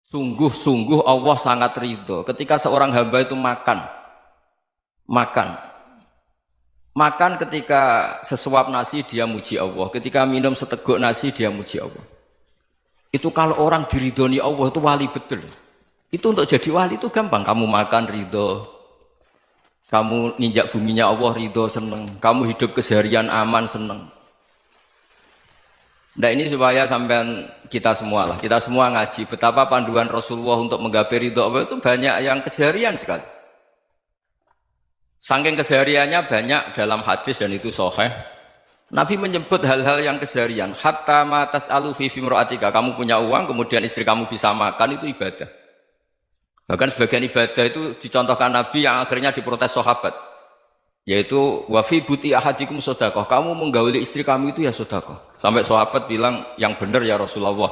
Sungguh-sungguh Allah sangat ridho ketika seorang hamba itu makan, makan ketika sesuap nasi dia muji Allah, ketika minum seteguk nasi dia muji Allah. Itu kalau orang diridhoni Allah itu wali betul. Itu untuk jadi wali itu gampang. Kamu makan ridho, kamu ninjak buminya Allah ridho seneng, kamu hidup keseharian aman seneng. Nah ini supaya sampean kita semua ngaji betapa panduan Rasulullah untuk menggapai ridho Allah itu banyak yang keseharian sekali. Saking kesehariannya banyak dalam hadis dan itu sahih. Nabi menyebut hal-hal yang keseharian. Hatta ma tas'alu fi imra'atika, kamu punya uang kemudian istri kamu bisa makan itu ibadah. Bahkan sebagian ibadah itu dicontohkan Nabi yang akhirnya diprotes sahabat. Yaitu wa fi buti ahadikum sedekah, kamu menggauli istri kamu itu ya sedekah. Sampai sahabat bilang yang benar ya Rasulullah.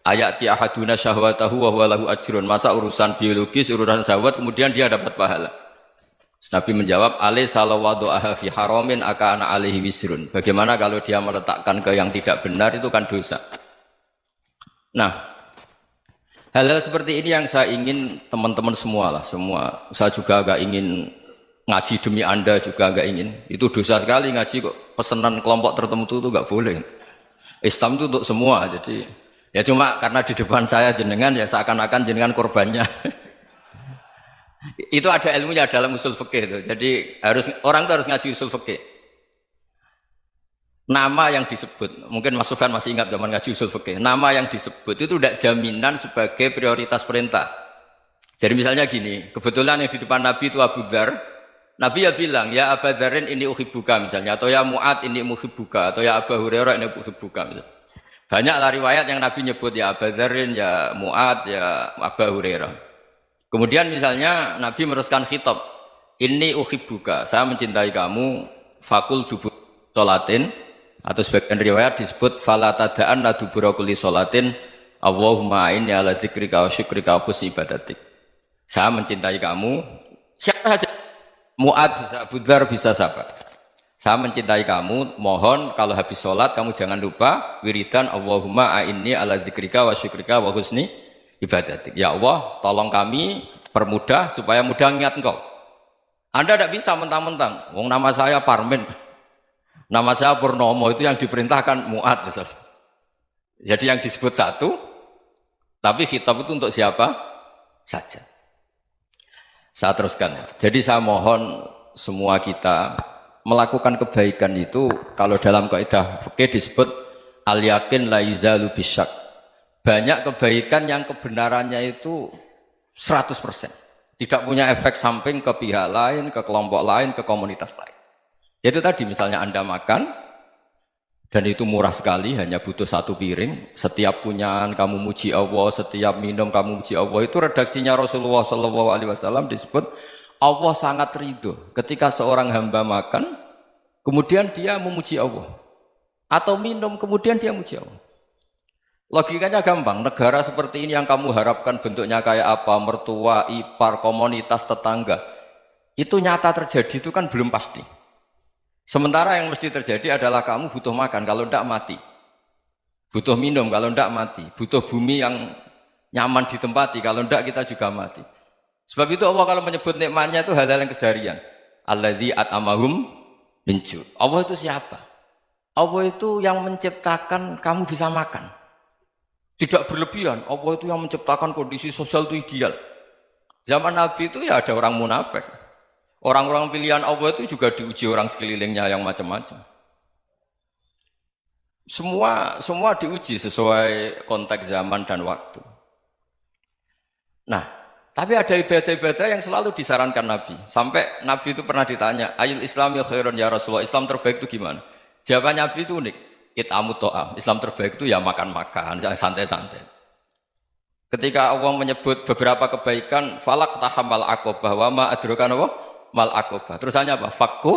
Ayati ahaduna syahwatahu wa huwa lahu ajrun. Masa urusan biologis, urusan syahwat kemudian dia dapat pahala. Nabi menjawab, alaysa lawada'aha fi haramin akana alaihi wisrun. Bagaimana kalau dia meletakkan ke yang tidak benar itu kan dosa. Nah, hal-hal seperti ini yang saya ingin teman-teman semua. Saya juga agak ingin ngaji demi Anda juga agak ingin. Itu dosa sekali ngaji kok pesanan kelompok tertentu itu enggak boleh. Islam itu untuk semua. Jadi ya cuma karena di depan saya jenengan ya seakan-akan jenengan korbannya. Itu ada ilmunya dalam usul fikih itu. Jadi orang itu harus ngaji usul fikih. Nama yang disebut, mungkin Mas Sufyan masih ingat zaman ngaji usul fikih. Nama yang disebut itu tidak jaminan sebagai prioritas perintah. Jadi misalnya gini, kebetulan yang di depan Nabi itu Abu Dzar. Nabi ya bilang, ya Aba Dzarin ini uhibbuka misalnya, atau ya Mu'ad ini uhibbuka, atau ya Aba Hurairah ini uhibbuka misalnya. Banyaklah riwayat yang Nabi nyebut ya Aba Dzarin, ya Mu'ad, ya Aba Hurairah. Kemudian misalnya Nabi meneruskan khitab, ini uhibbuka, saya mencintai kamu, fakul dubur sholatin, atau sebagian riwayat disebut fala tada'an la dubura kulli sholatin, Allahumma inni ala dzikrika wa syukrika wa husni ibadatik. Saya mencintai kamu, siapa saja. Mu'ad bisa, Abu Dzar bisa siapa? Saya mencintai kamu, mohon kalau habis sholat kamu jangan lupa wiridan Allahumma a'inni ala dzikrika wa syukrika wa husni ibadatik. Ya Allah, tolong kami permudah supaya mudah ingat engkau. Anda tidak bisa mentang-mentang, wong nama saya Parmin, nama saya Purnomo, itu yang diperintahkan Mu'ad misalnya. Jadi yang disebut satu, tapi khitab itu untuk siapa saja. Saya teruskan. Jadi saya mohon semua kita melakukan kebaikan itu kalau dalam kaidah fikih disebut al yakin la yuzalu bisyak. Banyak kebaikan yang kebenarannya itu 100%. Tidak punya efek samping ke pihak lain, ke kelompok lain, ke komunitas lain. Yaitu tadi misalnya Anda makan dan itu murah sekali, hanya butuh satu piring. Setiap punyaan kamu muji Allah, setiap minum kamu muji Allah. Itu redaksinya Rasulullah SAW disebut Allah sangat ridho ketika seorang hamba makan, kemudian dia memuji Allah. Atau minum, kemudian dia muji Allah. Logikanya gampang, negara seperti ini yang kamu harapkan bentuknya kayak apa, mertua, ipar, komunitas, tetangga. Itu nyata terjadi, itu kan belum pasti. Sementara yang mesti terjadi adalah kamu butuh makan, kalau tidak mati. Butuh minum, kalau tidak mati. Butuh bumi yang nyaman ditempati, kalau tidak kita juga mati. Sebab itu Allah kalau menyebut nikmatnya itu hal-hal yang keseharian. Alladzi at'amahum min ju'. Allah itu siapa? Allah itu yang menciptakan kamu bisa makan. Tidak berlebihan. Allah itu yang menciptakan kondisi sosial itu ideal. Zaman Nabi itu ya ada orang munafik. Orang-orang pilihan Allah itu juga diuji orang sekelilingnya yang macam-macam. Semua diuji sesuai konteks zaman dan waktu. Nah, tapi ada ibadah-ibadah yang selalu disarankan Nabi. Sampai Nabi itu pernah ditanya, ayul islami khairun ya Rasulullah, Islam terbaik itu gimana? Jawaban Nabi itu unik. It'amut to'am. Islam terbaik itu ya makan-makan, santai-santai. Ketika Allah menyebut beberapa kebaikan, falak tahamal aqobah wa ma adrokan apa? Mal aqobah. Terusannya apa? Fakku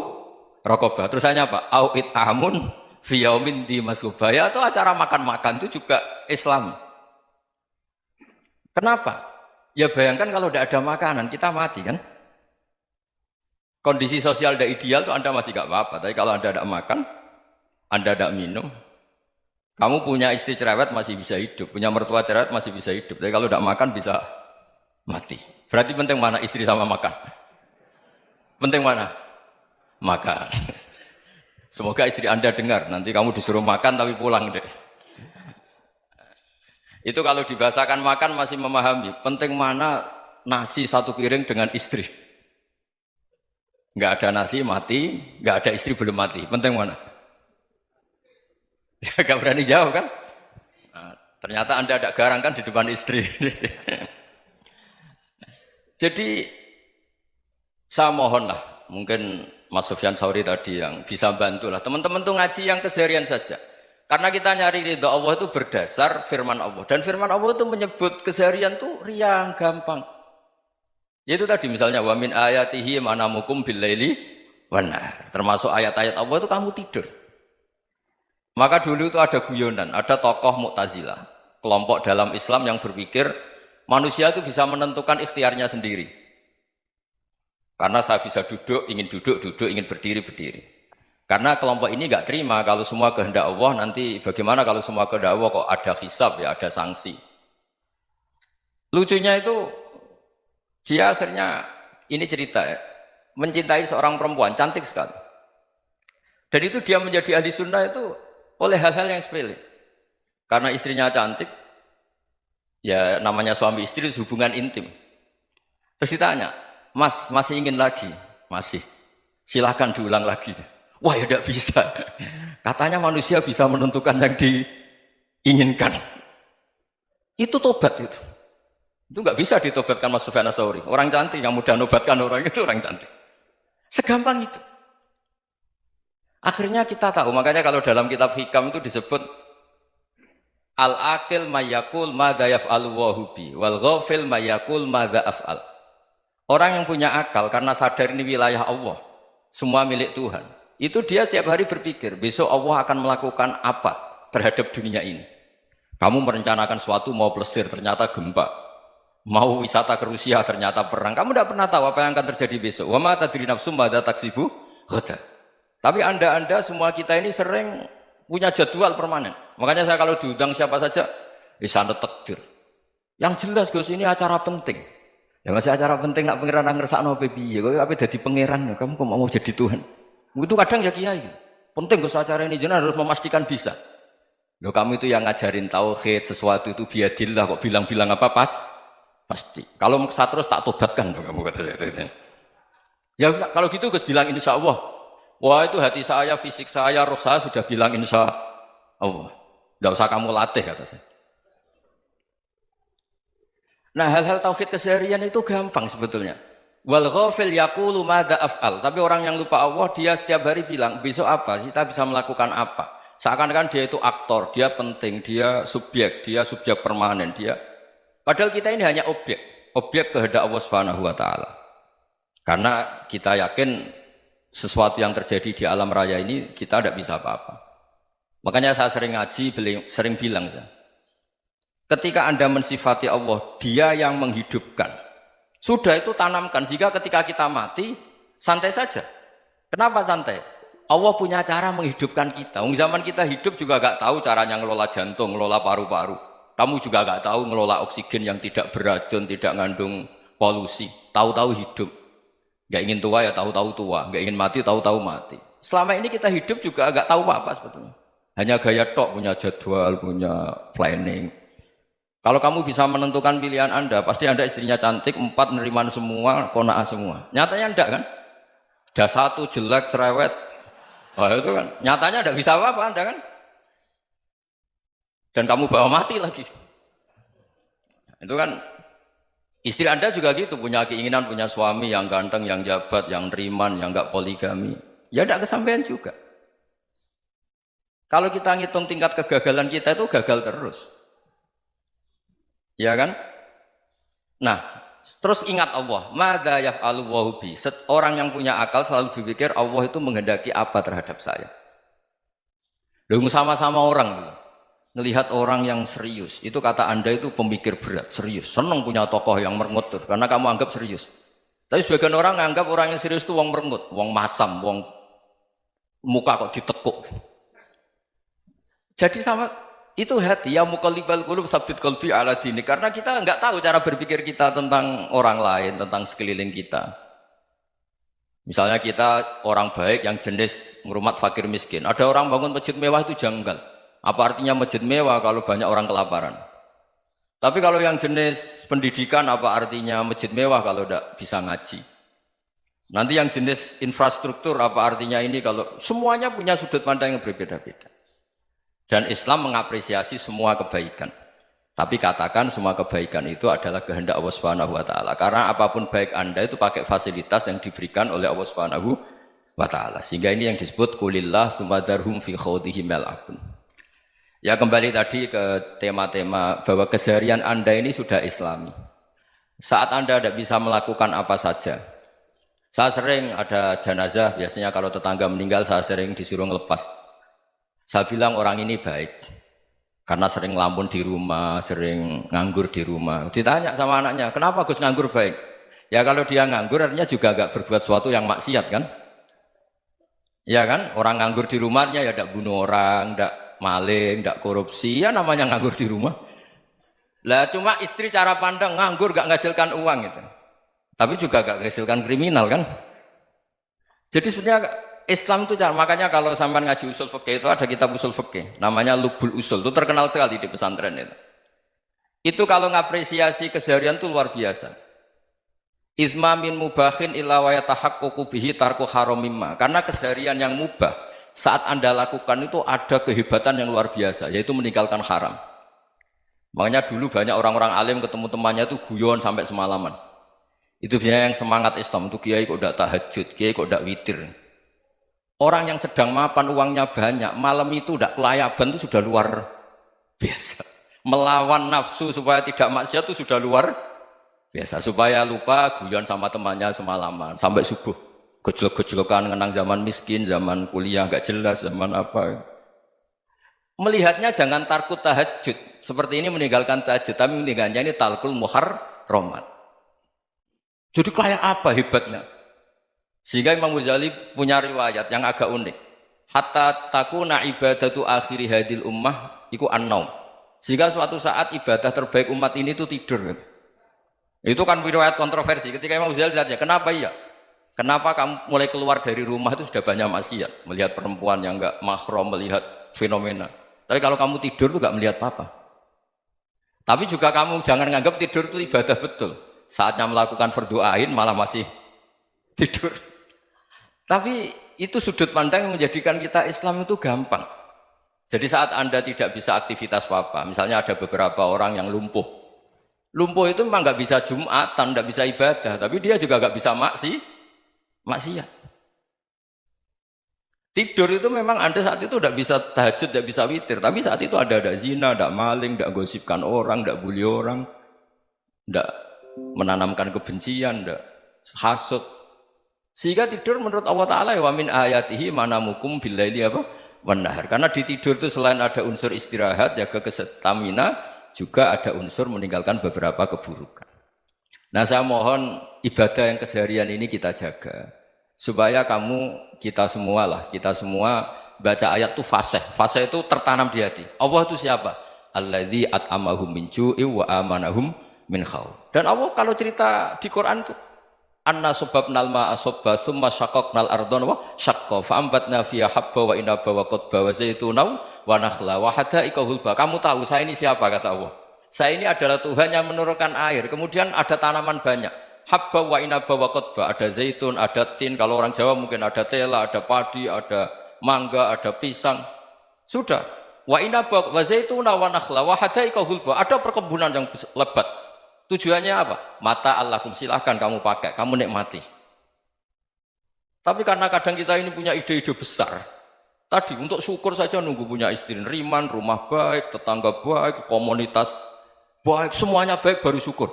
raqobah. Terusannya apa? Au it'amun fi yaumin di masubah. Ya, atau acara makan-makan itu juga Islam. Kenapa? Ya bayangkan kalau tidak ada makanan, kita mati kan? Kondisi sosial tidak ideal itu Anda masih gak apa-apa. Tapi kalau Anda tidak makan, Anda tidak minum, Kamu punya istri cerewet masih bisa hidup, punya mertua cerewet masih bisa hidup. Tapi kalau tidak makan bisa mati. Berarti penting mana istri sama makan? Penting mana? Makan. Semoga istri Anda dengar. Nanti kamu disuruh makan tapi pulang deh. Itu kalau dibahasakan makan masih memahami. Penting mana nasi satu piring dengan istri. Nggak ada nasi mati, nggak ada istri belum mati. Penting mana? Gak berani jawab kan? Nah, ternyata Anda ada garang kan di depan istri. Jadi saya mohonlah, mungkin Mas Sufyan Sauri tadi yang bisa bantu lah. Teman-teman tuh ngaji yang keseharian saja. Karena kita nyari ridha Allah itu berdasar firman Allah. Dan firman Allah itu menyebut keseharian tuh riang, gampang. Yaitu tadi misalnya wa min ayatihi manamukum billaili wan nahar. Termasuk ayat-ayat Allah itu kamu tidur. Maka dulu itu ada guyonan, ada tokoh Mu'tazilah, kelompok dalam Islam yang berpikir manusia itu bisa menentukan ikhtiarnya sendiri. Karena saya bisa duduk, ingin berdiri, berdiri. Karena kelompok ini nggak terima kalau semua kehendak Allah, nanti bagaimana kalau semua kehendak Allah kok ada hisab ya, ada sanksi. Lucunya itu, dia akhirnya, ini cerita ya, mencintai seorang perempuan, cantik sekali. Dan itu dia menjadi ahli sunnah itu oleh hal-hal yang sepele. Karena istrinya cantik, ya namanya suami istri itu hubungan intim. Terus ditanya, Mas, masih ingin lagi? Masih. Silahkan diulang lagi. Wah ya tidak bisa. Katanya manusia bisa menentukan yang diinginkan. Itu tobat itu. Itu nggak bisa ditobatkan Mas Sufyan Ats-Tsauri. Orang cantik yang mudah nobatkan orang itu orang cantik. Segampang itu. Akhirnya kita tahu, makanya kalau dalam kitab Hikam itu disebut al-aqil mayyakul madza yaf'alu wa hubi wal ghafil mayyakul madza af'al. Orang yang punya akal karena sadar ini wilayah Allah, semua milik Tuhan. Itu dia tiap hari berpikir, besok Allah akan melakukan apa terhadap dunia ini. Kamu merencanakan suatu mau plesir, ternyata gempa. Mau wisata ke Rusia, ternyata perang. Kamu tidak pernah tahu apa yang akan terjadi besok. Wa ma tadri nafsum madza taksibu ghadan. Tapi anda semua kita ini sering punya jadwal permanen. Makanya saya kalau diundang siapa saja, bisa takdir. Yang jelas Gus ini acara penting. Ya masih acara penting nak pangeran ngersakno piye? Kok ape dadi pangeran? Kamu kok mau jadi Tuhan? Itu kadang ya kiai. Penting Gus acara ini jenengan harus memastikan bisa. Loh kamu itu yang ngajarin tauhid, sesuatu itu biadillah kok bilang-bilang apa pasti. Kalau maksa terus tak tobatkan kamu kata saya. Ya kalau gitu Gus bilang insya Allah. Wah itu hati saya, fisik saya, roh saya sudah bilang insya Allah. Tidak usah kamu latih kata saya. Nah hal-hal tauhid keseharian itu gampang sebetulnya. Wal ghafil yaqulu madza af'al. Tapi orang yang lupa Allah dia setiap hari bilang besok apa? Kita bisa melakukan apa? Seakan-akan dia itu aktor, dia penting, dia subjek permanen, dia. Padahal kita ini hanya objek kehendak Allah Subhanahu wa taala. Karena kita yakin sesuatu yang terjadi di alam raya ini kita tidak bisa apa-apa. Makanya saya sering ngaji, sering bilang saya, ketika Anda mensifati Allah, Dia yang menghidupkan. Sudah itu tanamkan sehingga ketika kita mati santai saja. Kenapa santai? Allah punya cara menghidupkan kita. Zaman kita hidup juga gak tahu caranya ngelola jantung, ngelola paru-paru. Kamu juga gak tahu ngelola oksigen yang tidak beracun, tidak ngandung polusi. Tahu-tahu hidup. Gak ingin tua ya tahu-tahu tua, gak ingin mati tahu-tahu mati. Selama ini kita hidup juga gak tahu apa sebetulnya. Hanya gaya tok, punya jadwal, punya planning. Kalau kamu bisa menentukan pilihan Anda, pasti Anda istrinya cantik, 4 neriman semua, qanaah semua. Nyatanya enggak kan? Ada 1 jelek, cerewet. Oh itu kan, nyatanya enggak bisa apa-apa Anda kan? Dan kamu bawa mati lagi. Itu kan istri Anda juga gitu, punya keinginan, punya suami yang ganteng, yang jabat, yang neriman, yang enggak poligami. Ya enggak kesampaian juga. Kalau kita ngitung tingkat kegagalan kita itu gagal terus. Ya kan? Nah, terus ingat Allah, madza yaf'alu wa bi. Orang yang punya akal selalu berpikir Allah itu menghendaki apa terhadap saya. Lalu sama-sama orang melihat orang yang serius, itu kata Anda itu pemikir berat, serius, senang punya tokoh yang merengut karena kamu anggap serius. Tapi sebagian orang anggap orang yang serius itu wong merengut, wong masam, wong muka kok ditekuk. Jadi sama Itu hati, ya muqallibal qulub tsabbit qalbi ala dinik. Karena kita nggak tahu cara berpikir kita tentang orang lain, tentang sekeliling kita. Misalnya kita orang baik yang jenis ngrumat fakir miskin. Ada orang bangun masjid mewah itu janggal. Apa artinya masjid mewah kalau banyak orang kelaparan? Tapi kalau yang jenis pendidikan apa artinya masjid mewah kalau tidak bisa ngaji? Nanti yang jenis infrastruktur apa artinya ini kalau semuanya punya sudut pandang yang berbeda-beda. Dan Islam mengapresiasi semua kebaikan. Tapi katakan semua kebaikan itu adalah kehendak Allah Subhanahu wa taala. Karena apapun baik Anda itu pakai fasilitas yang diberikan oleh Allah Subhanahu wa taala. Sehingga ini yang disebut kulillah sumadarhum fi khawdihim yal'abun. Ya kembali tadi ke tema-tema bahwa keseharian Anda ini sudah Islami. Saat Anda tidak bisa melakukan apa saja. Saya sering ada jenazah, biasanya kalau tetangga meninggal saya sering disuruh ngelepas. Saya bilang orang ini baik karena sering ngelamun di rumah, sering nganggur di rumah. Ditanya sama anaknya, kenapa Gus nganggur baik? Ya kalau dia nganggur artinya juga agak berbuat sesuatu yang maksiat kan? Ya kan? Orang nganggur di rumahnya ya tidak bunuh orang, tidak maling, tidak korupsi, ya namanya nganggur di rumah. Lah cuma istri cara pandang nganggur gak menghasilkan uang gitu. Tapi juga gak menghasilkan kriminal kan? Jadi sebenarnya Islam itu makanya kalau sampai ngaji usul fikih itu ada kitab usul fikih namanya Lubul Usul, itu terkenal sekali di pesantren itu. Itu kalau ngapresiasi keseharian itu luar biasa. Izma min mubahin illa wa yatahaqqaqu bihi tarku haramimma. Karena keseharian yang mubah saat Anda lakukan itu ada kehebatan yang luar biasa, yaitu meninggalkan haram. Makanya dulu banyak orang-orang alim ketemu temannya itu guyon sampai semalaman. Itu biasanya yang semangat Islam itu kiai kok tidak tahajud, kiai kok tidak witir. Orang yang sedang mapan uangnya banyak, malam itu tidak kelayaban itu sudah luar biasa. Melawan nafsu supaya tidak maksiat itu sudah luar biasa. Supaya lupa guyon sama temannya semalaman sampai subuh. Gejolak-gejolokan mengenang zaman miskin, zaman kuliah nggak jelas, zaman apa. Melihatnya jangan tarkut tahajud. Seperti ini meninggalkan tahajud, tapi meninggalnya ini talkul muharramat. Jadi kayak apa hebatnya? Sehingga Imam Ghazali punya riwayat yang agak unik. Hatta takuna ibadatu akhiri hadil ummah iku an-naum. Sehingga suatu saat ibadah terbaik umat ini itu tidur. Itu kan riwayat kontroversi. Ketika Imam Ghazali ditanya, kenapa iya? Kenapa kamu mulai keluar dari rumah itu sudah banyak maksiat? Melihat perempuan yang enggak mahram, melihat fenomena. Tapi kalau kamu tidur itu enggak melihat apa-apa. Tapi juga kamu jangan menganggap tidur itu ibadah betul. Saatnya melakukan fardu ain malah masih tidur. Tapi itu sudut pandang yang menjadikan kita Islam itu gampang. Jadi saat Anda tidak bisa aktivitas apa-apa, misalnya ada beberapa orang yang lumpuh. Lumpuh itu memang nggak bisa Jumatan, nggak bisa ibadah, tapi dia juga nggak bisa maksiat. Tidur itu memang Anda saat itu tidak bisa tahajud, tidak bisa witir, tapi saat itu ada zina, ada maling, tidak gosipkan orang, tidak bully orang, tidak menanamkan kebencian, tidak hasud. Sehingga tidur menurut Allah Ta'ala wa min ayatihi manamukum billaili apa? Wan-nahar. Karena di tidur itu selain ada unsur istirahat, jaga kestamina, juga ada unsur meninggalkan beberapa keburukan. Nah saya mohon ibadah yang keseharian ini kita jaga. Supaya kita semua baca ayat itu fasih. Fasih itu tertanam di hati. Allah itu siapa? Alladzi at'amahum min ju'i wa amanahum min khauf. Dan Allah kalau cerita di Quran itu anna sababnal ma'a sabba tsumma syaqqaqnal ardha wa syaqqa fa ambatna fiha habba wa inaba wa qadba wa zaituna wa nakhla wa hadaika hulba. Kamu tahu saya ini siapa kata Allah? Saya ini adalah Tuhan yang menurunkan air. Kemudian ada tanaman banyak. Habba wa inaba wa qadba, ada zaitun, ada tin, kalau orang Jawa mungkin ada tela, ada padi, ada mangga, ada pisang. Sudah. Wa inaba wa zaituna wa nakhla wa hadaika hulba. Ada perkebunan yang lebat. Tujuannya apa? Mata Allahkum, silahkan kamu pakai, kamu nikmati. Tapi karena kadang kita ini punya ide-ide besar. Tadi untuk syukur saja nunggu punya istri riman, rumah baik, tetangga baik, komunitas baik, semuanya baik baru syukur.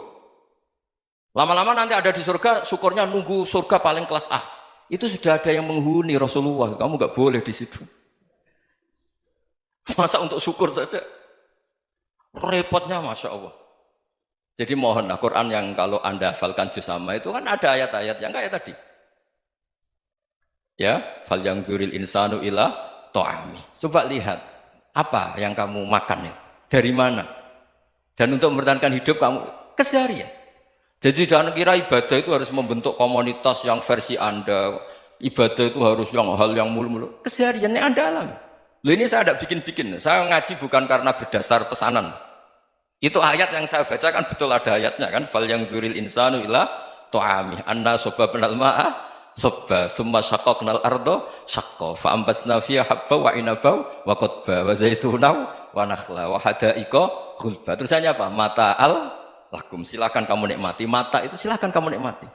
Lama-lama nanti ada di surga, syukurnya nunggu surga paling kelas A. Itu sudah ada yang menghuni Rasulullah, kamu nggak boleh di situ. Masa untuk syukur saja? Repotnya Masya Allah. Jadi mohonlah Quran yang kalau Anda hafalkan juz sama itu kan ada ayat-ayat yang kayak tadi. Ya, fal yang dzuril insanu ila ta'ami. Coba lihat. Apa yang kamu makan ya? Dari mana? Dan untuk mempertahankan hidup kamu keseharian. Jadi jangan kira ibadah itu harus membentuk komunitas yang versi Anda. Ibadah itu harus yang hal yang mulu-mulu. Kesehariannya Anda alami. Loh ini saya tidak bikin-bikin. Saya ngaji bukan karena berdasar pesanan. Itu ayat yang saya baca kan betul ada ayatnya kan. Fal yang dzuril insanu ila ta'amih anna sobabnal ma'a sobba thumma syaqaqnal ardo syaqqa fa ambasna fiha habba wa inaba wa qadba wa zaituna wa nakhla wa hadaika ghulba. Terusannya apa? Mata'al lakum, silakan kamu nikmati. Mata itu silakan kamu nikmati.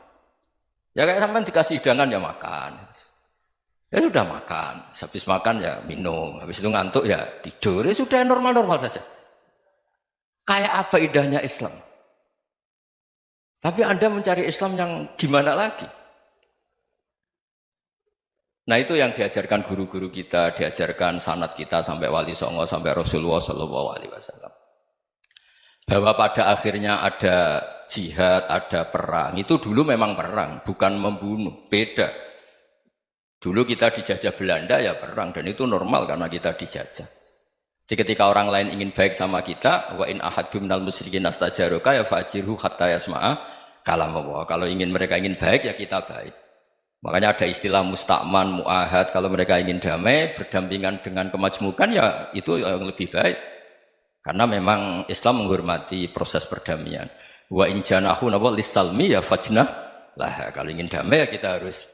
Ya kayak sampean dikasih hidangan ya makan. Ya sudah makan, habis makan ya minum, habis itu ngantuk ya tidur. Ya sudah normal-normal saja. Kayak apa indahnya Islam? Tapi Anda mencari Islam yang gimana lagi? Nah itu yang diajarkan guru-guru kita, diajarkan sanad kita sampai Wali Songo, sampai Rasulullah SAW. Bahwa pada akhirnya ada jihad, ada perang. Itu dulu memang perang, bukan membunuh, beda. Dulu kita dijajah Belanda ya perang, dan itu normal karena kita dijajah. Jadi ketika orang lain ingin baik sama kita, wa in ahadum minal musyrikin astajaruka ya fajirhu hatta yasma'a kalam Allah. Kalau mereka ingin baik ya kita baik. Makanya ada istilah mustakman, mu'ahad. Kalau mereka ingin damai, berdampingan dengan kemajmukan ya itu yang lebih baik. Karena memang Islam menghormati proses perdamaian. Wa in janahu lis-salmi ya fajnah lah. Kalau ingin damai ya kita harus